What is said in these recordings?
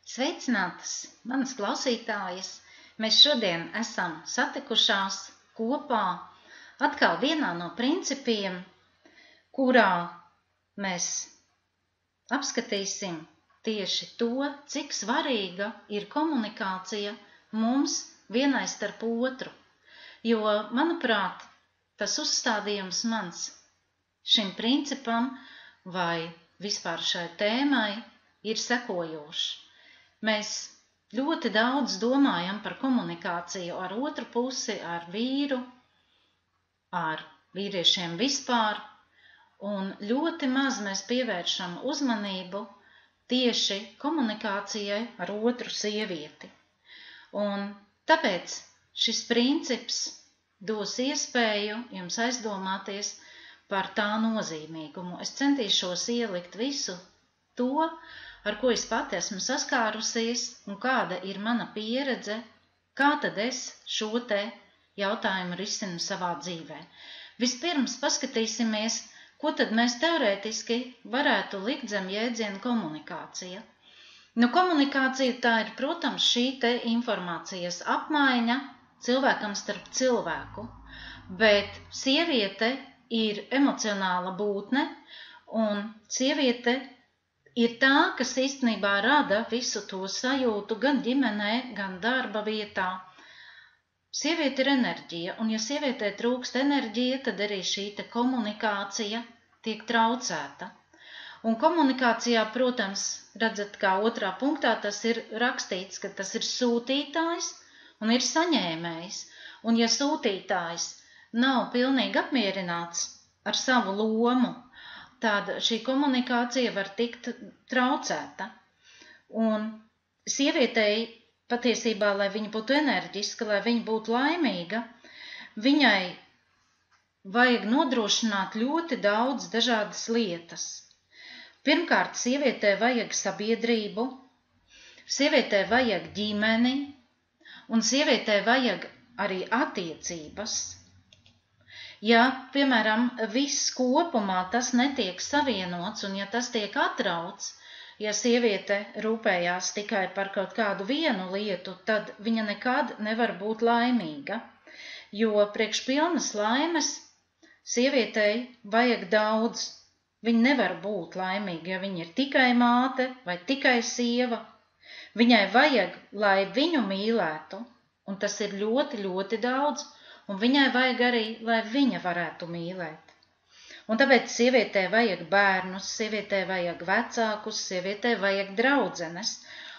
Sveicinātas, manas klausītājas! Mēs šodien esam satikušās kopā atkal vienā no principiem, kurā mēs apskatīsim tieši to, cik svarīga ir komunikācija mums vienai starp otru. Jo, manuprāt, tas uzstādījums mans šim principam vai vispār šai tēmai ir sekojošs. Mēs ļoti daudz domājam par komunikāciju ar otru pusi, ar vīru, ar vīriešiem vispār, un ļoti maz mēs pievēršam uzmanību tieši komunikācijai ar otru sievieti. Un tāpēc šis princips dos iespēju jums aizdomāties par tā nozīmīgumu. Es centīšos ielikt visu to, ar ko es pati esmu saskārusies un kāda ir mana pieredze, kā tad es šo te jautājumu risinu savā dzīvē. Vispirms paskatīsimies, ko tad mēs teorētiski varētu likt zem jēdziena komunikācija. Komunikācija tā ir, protams, šī te informācijas apmaiņa cilvēkam starp cilvēku, bet sieviete ir emocionāla būtne, un sieviete ir tā, kas īstenībā rada visu to sajūtu gan ģimenē, gan darba vietā. Sieviete ir enerģija, un ja sievietē trūkst enerģija, tad arī šī te komunikācija tiek traucēta. Un komunikācijā, protams, redzat, kā otrā punktā tas ir rakstīts, ka tas ir sūtītājs un ir saņēmējs. Un ja sūtītājs nav pilnīgi apmierināts ar savu lomu, tad šī komunikācija var tikt traucēta. Un sievietei patiesībā, lai viņa būtu enerģiska, lai viņa būtu laimīga, viņai vajag nodrošināt ļoti daudz dažādas lietas. Pirmkārt, sievietē vajag sabiedrību, sievietē vajag ģimeni, un sievietē vajag arī attiecības. Ja, piemēram, viss kopumā tas netiek savienots, un ja tas tiek atrauts, ja sieviete rūpējās tikai par kaut kādu vienu lietu, tad viņa nekad nevar būt laimīga, jo priekš pilnas laimes sievietei vajag daudz. Viņa nevar būt laimīga, ja viņa ir tikai māte vai tikai sieva. Viņai vajag, lai viņu mīlētu, un tas ir ļoti, ļoti daudz, un viņai vajag arī, lai viņa varētu mīlēt. Un tāpēc sievietē vajag bērnus, sievietē vajag vecākus, sievietē vajag draudzenes,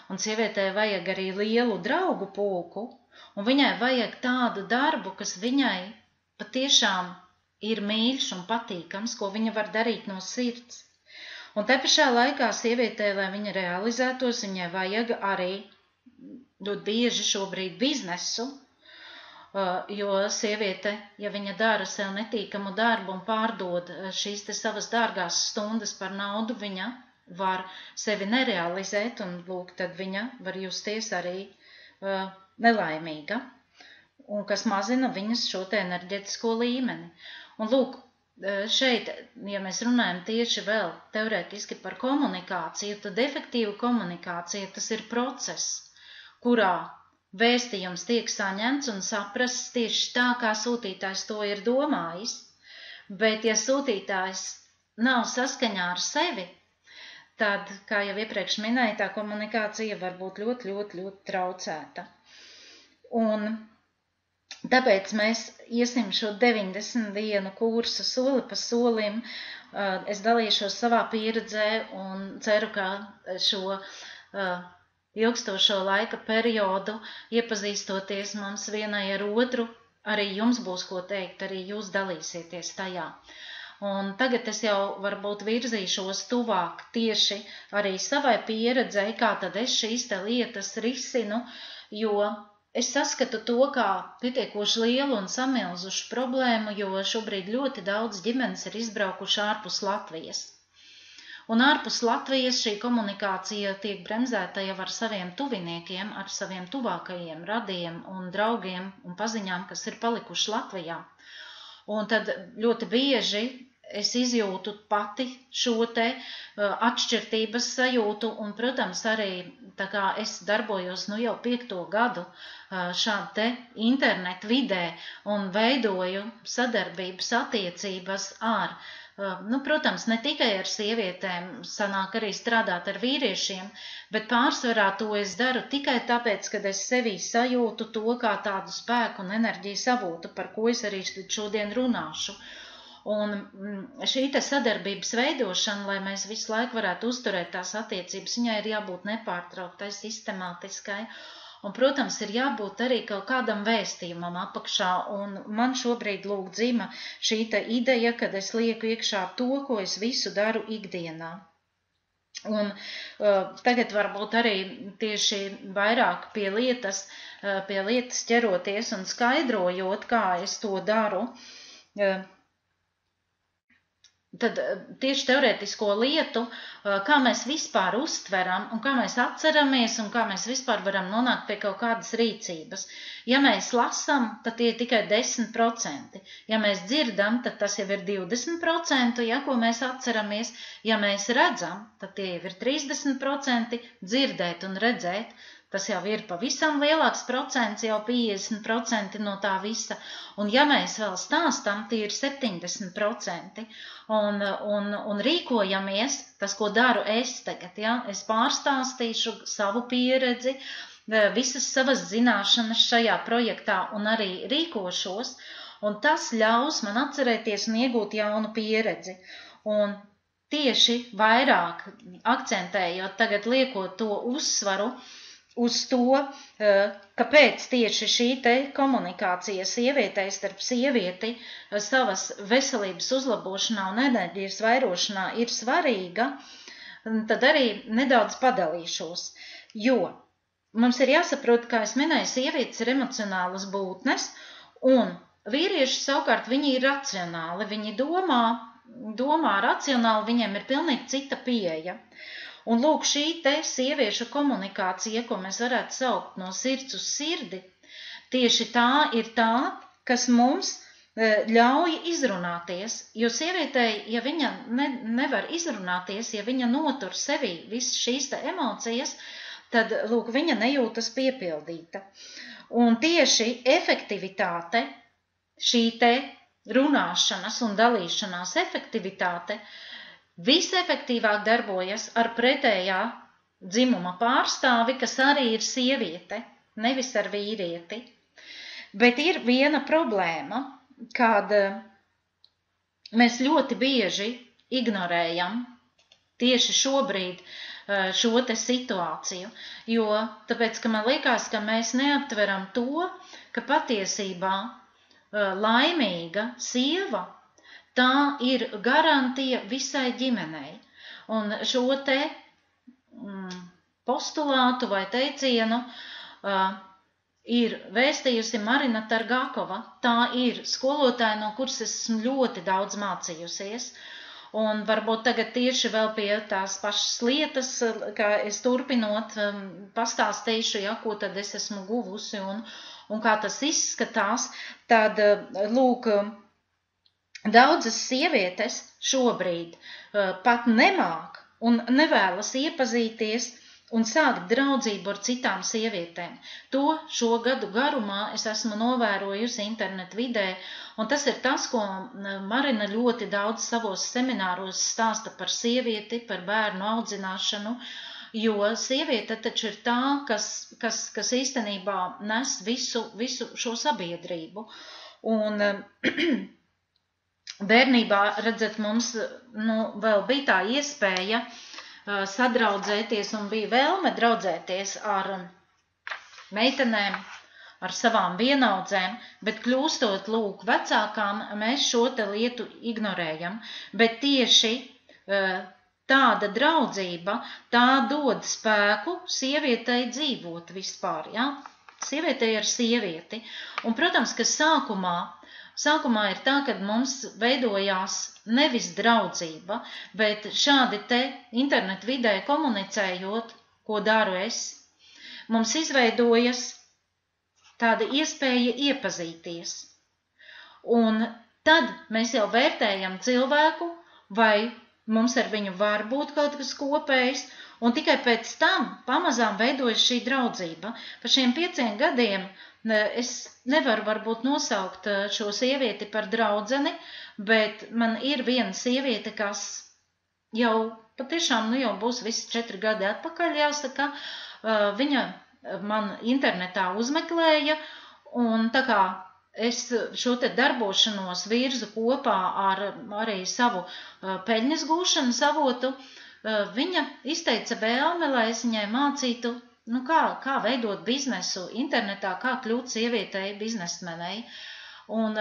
un sievietē vajag arī lielu draugu pulku, un viņai vajag tādu darbu, kas viņai patiešām ir mīļš un patīkams, ko viņa var darīt no sirds. Un te pašā laikā sievietē, lai viņa realizētos, viņai vajag arī ļoti bieži šobrīd biznesu, jo sieviete, ja viņa dara sev netīkamu darbu un pārdod šīs te savas dārgās stundas par naudu, viņa var sevi nerealizēt, un lūk, tad viņa var justies arī nelaimīga, un kas mazina viņas šo te enerģetisko līmeni. Un lūk, šeit, ja mēs runājam tieši vēl teorētiski par komunikāciju, tad efektīva komunikācija tas ir process, kurā vēstījums tiek saņemts un saprasts tieši tā, kā sūtītājs to ir domājis, bet ja sūtītājs nav saskaņā ar sevi, tad, kā jau iepriekš minēju, tā komunikācija var būt ļoti, ļoti, ļoti traucēta. Un tāpēc mēs iesim šo 90 dienu kursu soli pa solim. Es dalīšos savā pieredzē un ceru, ka šo ilgstošo laika periodu, iepazīstoties mums vienai ar otru, arī jums būs ko teikt, arī jūs dalīsieties tajā. Un tagad es jau varbūt virzīšos tuvāk tieši arī savai pieredzei, kā tad es šīs te lietas risinu, jo es saskatu to kā pietiekoši lielu un samilzušu problēmu, jo šobrīd ļoti daudz ģimenes ir izbraukuši ārpus Latvijas. Un ārpus Latvijas šī komunikācija tiek bremzēta jau ar saviem tuviniekiem, ar saviem tuvākajiem radiem un draugiem un paziņām, kas ir palikuši Latvijā. Un tad ļoti bieži es izjūtu pati šo te atšķirtības sajūtu, un, protams, arī tā kā es darbojos jau 5. gadu šādu te internetu vidē un veidoju sadarbības attiecības ar, protams, ne tikai ar sievietēm, sanāk arī strādāt ar vīriešiem, bet pārsvarā to es daru tikai tāpēc, kad es sevī sajūtu to kā tādu spēku un enerģijas avotu, par ko es arī šodien runāšu. Un šī te sadarbības veidošana, lai mēs visu laiku varētu uzturēt tās attiecības, viņai ir jābūt nepārtrauktai, sistemātiskai. Un, protams, ir jābūt arī kaut kādam vēstījumam apakšā, un man šobrīd lūk dzima šī te ideja, kad es lieku iekšā to, ko es visu daru ikdienā. Un tagad varbūt arī tieši vairāk pie lietas ķeroties un skaidrojot, kā es to daru, tad tieši teorētisko lietu, kā mēs vispār uztveram un kā mēs atceramies un kā mēs vispār varam nonākt pie kaut kādas rīcības. Ja mēs lasam, tad tie ir tikai 10%. Ja mēs dzirdam, tad tas jau ir 20%, ja, ko mēs atceramies. Ja mēs redzam, tad tie jau ir 30%, dzirdēt un redzēt. Tas jau ir pavisam lielāks procents, jau 50% no tā visa. Un ja mēs vēl stāstam, tie ir 70%. Un rīkojamies, tas, ko daru es tagad, ja, es pārstāstīšu savu pieredzi, visas savas zināšanas šajā projektā un arī rīkošos, un tas ļaus man atcerēties un iegūt jaunu pieredzi. Un tieši vairāk akcentējot, tagad liekot to uzsvaru, uz to, kāpēc tieši šī te komunikācija sievietei starp sievieti savas veselības uzlabošanā un enerģijas vairošanā ir svarīga, tad arī nedaudz padalīšos. Jo mums ir jāsaprot, kā es minēju, sievietes ir emocionālas būtnes, un vīrieši savukārt viņi ir racionāli, viņi domā racionāli, viņiem ir pilnīgi cita pieeja. Un lūk, šī te sieviešu komunikācija, ko mēs varētu saukt no sirds uz sirdi, tieši tā ir tā, kas mums ļauj izrunāties, jo sievietei, ja viņa nevar izrunāties, ja viņa notur sevī visas šīs te emocijas, tad, lūk, viņa nejūtas piepildīta. Un tieši efektivitāte, šī te runāšanas un dalīšanās efektivitāte, visefektīvāk darbojas ar pretējā dzimuma pārstāvi, kas arī ir sieviete, nevis ar vīrieti. Bet ir viena problēma, kad mēs ļoti bieži ignorējam tieši šobrīd šo te situāciju, jo tāpēc, ka man liekas, ka mēs neaptveram to, ka patiesībā laimīga sieva tā ir garantija visai ģimenei. Un šo te postulātu vai teicienu ir vēstījusi Marina Targakova. Tā ir skolotāja, no kuras esmu ļoti daudz mācījusies. Un varbūt tagad tieši vēl pie tās pašas lietas, kā es turpinot pastāstīšu, ja, ko tad es esmu guvusi un kā tas izskatās, tad lūk, daudzas sievietes šobrīd pat nemāk un nevēlas iepazīties un sākt draudzību ar citām sievietēm. To šo gadu garumā es esmu novērojusi internetu vidē, un tas ir tas, ko Marina ļoti daudz savos semināros stāsta par sievieti, par bērnu audzināšanu, jo sieviete taču ir tā, kas īstenībā nes visu šo sabiedrību. Un bērnībā, redzat, mums vēl bija tā iespēja sadraudzēties un bija vēlme draudzēties ar meitenēm, ar savām vienaudzēm, bet kļūstot lūk vecākām, mēs šo te lietu ignorējam. Bet tieši tāda draudzība, tā dod spēku sievietei dzīvot vispār, ja? Sievietei ar sievieti. Un, protams, ka Sākumā ir tā, kad mums veidojās nevis draudzība, bet šādi te internetu vidē komunicējot, ko daru es, mums izveidojas tāda iespēja iepazīties. Un tad mēs jau vērtējam cilvēku, vai mums ar viņu var būt kaut kas kopējs, un tikai pēc tam pamazām veidojas šī draudzība. Pa šiem 5 gadiem es nevaru varbūt nosaukt šo sievieti par draudzeni, bet man ir viena sieviete, kas jau patiešām jau būs visi 4 gadi atpakaļ, jāsaka, viņa man internetā uzmeklēja, un tā kā es šo te darbošanos virzu kopā ar arī savu peļņas gūšanas avotu, viņa izteica vēlme, lai es viņai mācītu, kā veidot biznesu internetā, kā kļūt sievietei biznesmenei. Un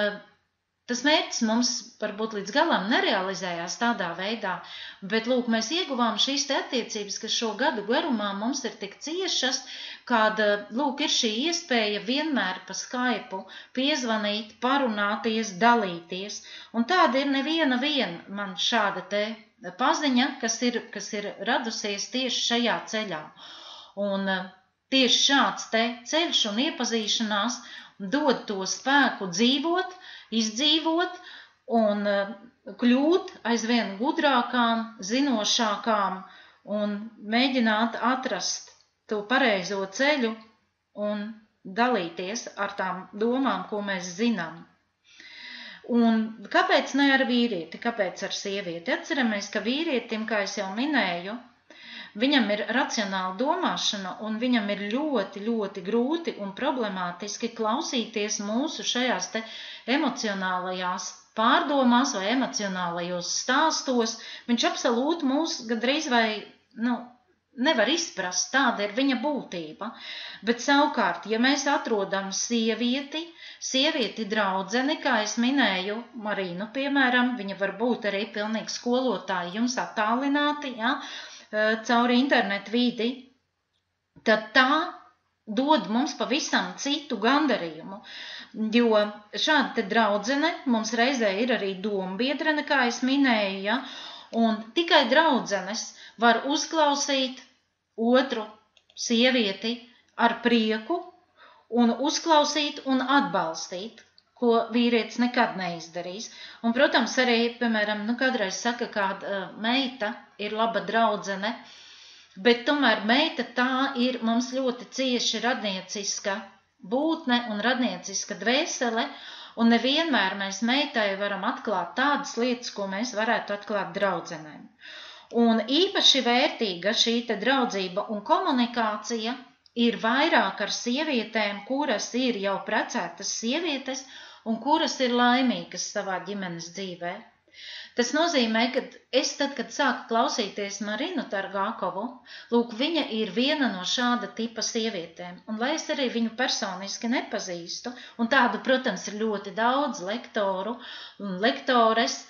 tas mērķis mums varbūt līdz galam nerealizējās tādā veidā, bet, lūk, mēs ieguvām šīs te attiecības, kas šo gadu garumā mums ir tik ciešas, kad, lūk, ir šī iespēja vienmēr pa Skype piezvanīt, parunāties, dalīties. Un tāda ir neviena man šāda te paziņa, kas ir radusies tieši šajā ceļā. Un tieši šāds te ceļš un iepazīšanās dod to spēku dzīvot, izdzīvot un kļūt aizvien gudrākām, zinošākām un mēģināt atrast to pareizo ceļu un dalīties ar tām domām, ko mēs zinām. Un kāpēc ne ar vīrieti, kāpēc ar sievieti? Atceramies, ka vīrietim, kā es jau minēju, viņam ir racionāla domāšana un viņam ir ļoti, ļoti grūti un problemātiski klausīties mūsu šajās te emocionālajās pārdomās vai emocionālajos stāstos. Viņš absolūti mūs gandrīz vai, nevar izprast, tāda ir viņa būtība. Bet savukārt, ja mēs atrodam sievieti draudzeni, kā es minēju, Marīnu, piemēram, viņa var būt arī pilnīgi skolotāji jums attālināti, cauri internetu vidi, tad tā dod mums pavisam citu gandarījumu, jo šāda te draudzene mums reizē ir arī dombiedrene, kā es minēju, un tikai draudzenes var uzklausīt otru sievieti ar prieku un uzklausīt un atbalstīt, ko vīrietis nekad neizdarīs. Un, protams, arī, piemēram, kādreiz saka, kāda meita ir laba draudzene, bet tomēr meita tā ir mums ļoti cieši radnieciska būtne un radnieciska dvēsele, un nevienmēr mēs meitai varam atklāt tādas lietas, ko mēs varētu atklāt draudzenēm. Un īpaši vērtīga šī te draudzība un komunikācija ir vairāk ar sievietēm, kuras ir jau precētas sievietes un kuras ir laimīgas savā ģimenes dzīvē. Tas nozīmē, ka es tad, kad sāku klausīties Marinu Targakovu, lūk, viņa ir viena no šāda tipa sievietēm, un lai es arī viņu personiski nepazīstu, un tādu, protams, ir ļoti daudz lektoru un lektores,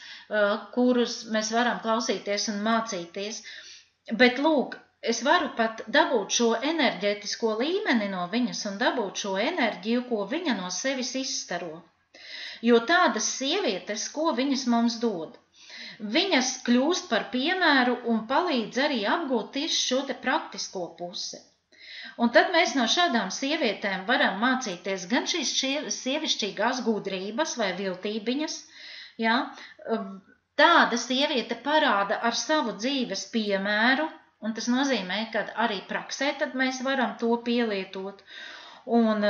kurus mēs varam klausīties un mācīties, bet, lūk, es varu pat dabūt šo enerģētisko līmeni no viņas un dabūt šo enerģiju, ko viņa no sevis izstaro. Jo tādas sievietes, ko viņas mums dod, viņas kļūst par piemēru un palīdz arī apgūt tieši šo te praktisko pusi. Un tad mēs no šādām sievietēm varam mācīties gan šīs sievišķīgās gudrības vai viltībiņas, tāda sieviete parāda ar savu dzīves piemēru, un tas nozīmē, ka arī praksē tad mēs varam to pielietot. Un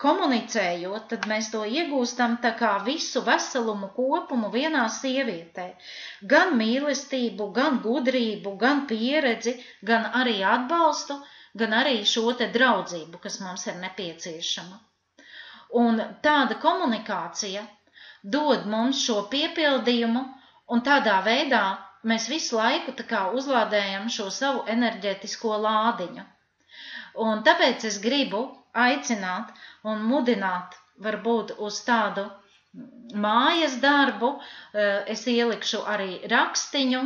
komunicējot, tad mēs to iegūstam tā kā visu veselumu kopumu vienā sievietē. Gan mīlestību, gan gudrību, gan pieredzi, gan arī atbalstu, gan arī šo te draudzību, kas mums ir nepieciešama. Un tāda komunikācija dod mums šo piepildījumu, un tādā veidā mēs visu laiku tā kā uzlādējam šo savu enerģētisko lādiņu. Un tāpēc es gribu aicināt un mudināt varbūt uz tādu mājas darbu. Es ielikšu arī rakstiņu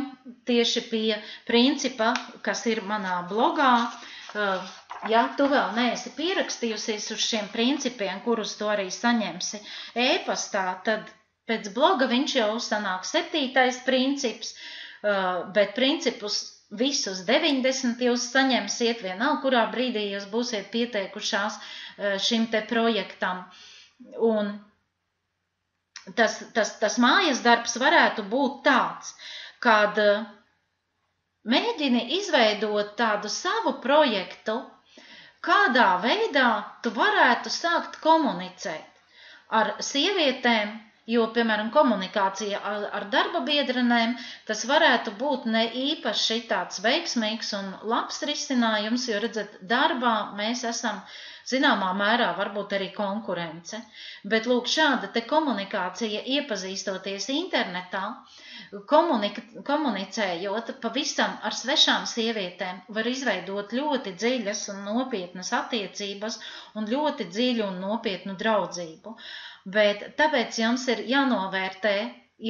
tieši pie principa, kas ir manā blogā. Ja tu vēl neesi pierakstījusies uz šiem principiem, kurus tu arī saņemsi e-pastā, tad pēc bloga viņš jau sanāk 7. princips, bet principus visus 90 jūs saņemsiet vienalga, kurā brīdī jūs būsiet pieteikušās šim te projektam. Un tas mājas darbs varētu būt tāds, kad mēģini izveidot tādu savu projektu, kādā veidā tu varētu sākt komunicēt ar sievietēm, jo, piemēram, komunikācija ar darba biedrenēm, tas varētu būt ne īpaši tāds veiksmīgs un labs risinājums, jo, redzat, darbā mēs esam zināmā mērā varbūt arī konkurence, bet lūk, šāda te komunikācija, iepazīstoties internetā, komunicējot pavisam ar svešām sievietēm, var izveidot ļoti dziļas un nopietnas attiecības un ļoti dziļu un nopietnu draudzību. Bet tāpēc jums ir jānovērtē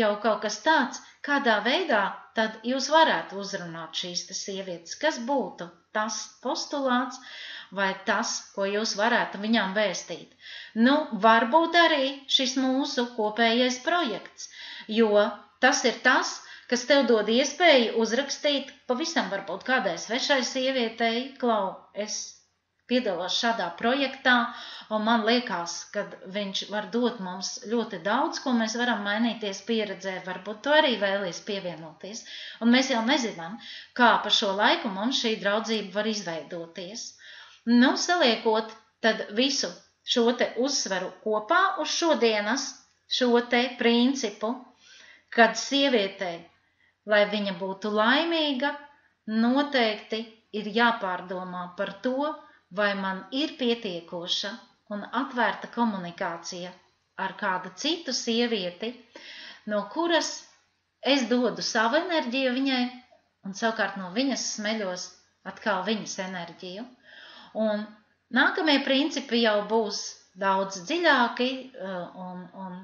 jau kaut kas tāds, kādā veidā tad jūs varētu uzrunāt šīs sievietes, kas būtu tas postulāts vai tas, ko jūs varētu viņām vēstīt. Nu, varbūt arī šis mūsu kopējais projekts, jo tas ir tas, kas tev dod iespēju uzrakstīt pavisam varbūt kādai svešai sievietei, klau, es piedalos šādā projektā, un man liekas, ka viņš var dot mums ļoti daudz, ko mēs varam mainīties pieredzē, varbūt tu arī vēlies pievienoties. Un mēs jau nezinām, kā pa šo laiku mums šī draudzība var izveidoties. Nu, saliekot tad visu šo te uzsveru kopā uz šodienas šo te principu, kad sievietei, lai viņa būtu laimīga, noteikti ir jāpārdomā par to, vai man ir pietiekoša un atvērta komunikācija ar kādu citu sievieti, no kuras es dodu savu enerģiju viņai, un savukārt no viņas smeļos atkal viņas enerģiju. Un nākamie principi jau būs daudz dziļāki un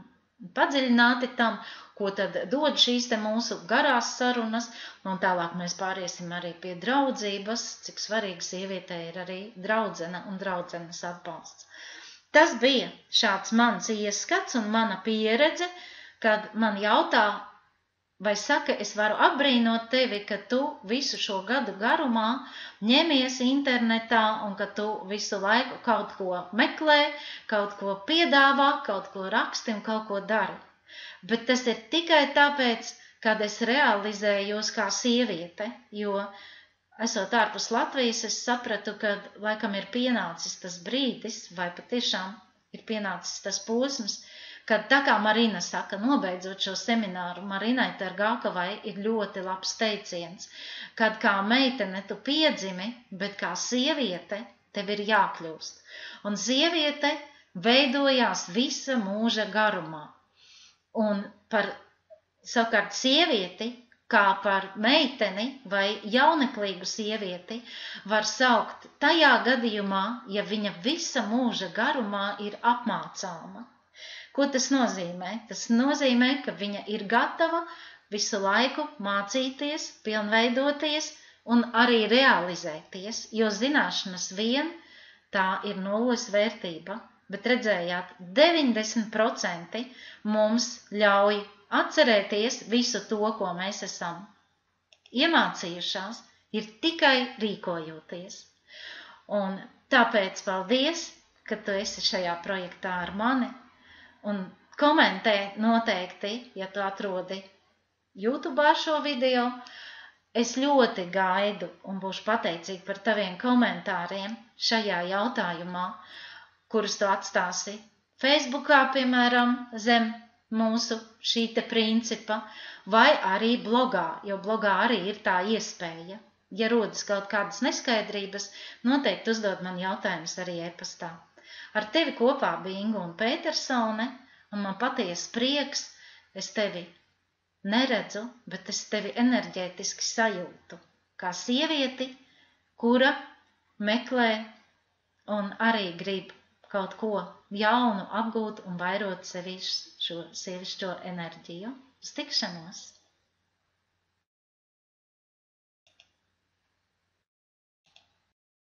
padziļināti tam, ko tad dod šīs te mūsu garās sarunas, un tālāk mēs pāriesim arī pie draudzības, cik svarīgi sievietē ir arī draudzene un draudzenes atbalsts. Tas bija šāds mans ieskats un mana pieredze, kad man jautā, vai saka, es varu apbrīnot tevi, ka tu visu šo gadu garumā ņemies internetā un ka tu visu laiku kaut ko meklē, kaut ko piedāvā, kaut ko raksti un kaut ko dari. Bet tas ir tikai tāpēc, kad es realizējos kā sieviete, jo esot ārpus Latvijas, es sapratu, ka laikam ir pienācis tas brīdis, vai patiešām ir pienācis tas posms, kad tā kā Marina saka, nobeidzot šo semināru, Marinai Tergākavai ir ļoti labs teiciens, kad kā meitene tu piedzimi, bet kā sieviete tev ir jākļūst. Un sieviete veidojās visa mūža garumā. Un par savukārt sievieti, kā par meiteni vai jauneklīgu sievieti, var saukt tajā gadījumā, ja viņa visa mūža garumā ir apmācāma. Ko tas nozīmē? Tas nozīmē, ka viņa ir gatava visu laiku mācīties, pilnveidoties un arī realizēties, jo zināšanas vien tā ir nulles vērtība. Bet redzējāt, 90% mums ļauj atcerēties visu to, ko mēs esam iemācījušās, ir tikai rīkojoties. Un tāpēc paldies, ka tu esi šajā projektā ar mani. Un komentē noteikti, ja tu atrodi YouTube šo video. Es ļoti gaidu un būšu pateicīga par taviem komentāriem šajā jautājumā, kurus tu atstāsi Facebookā, piemēram, zem mūsu šī te principa, vai arī blogā, jo blogā arī ir tā iespēja. Ja rodas kaut kādas neskaidrības, noteikti uzdod man jautājumus arī e-pastā. Ar tevi kopā bija Inga un Petersone, un man patiesi prieks, es tevi neredzu, bet es tevi enerģētiski sajūtu, kā sievieti, kura meklē un arī grib kaut ko jaunu apgūt un vairot sevi šo sievišķo enerģiju. Uz tikšanos!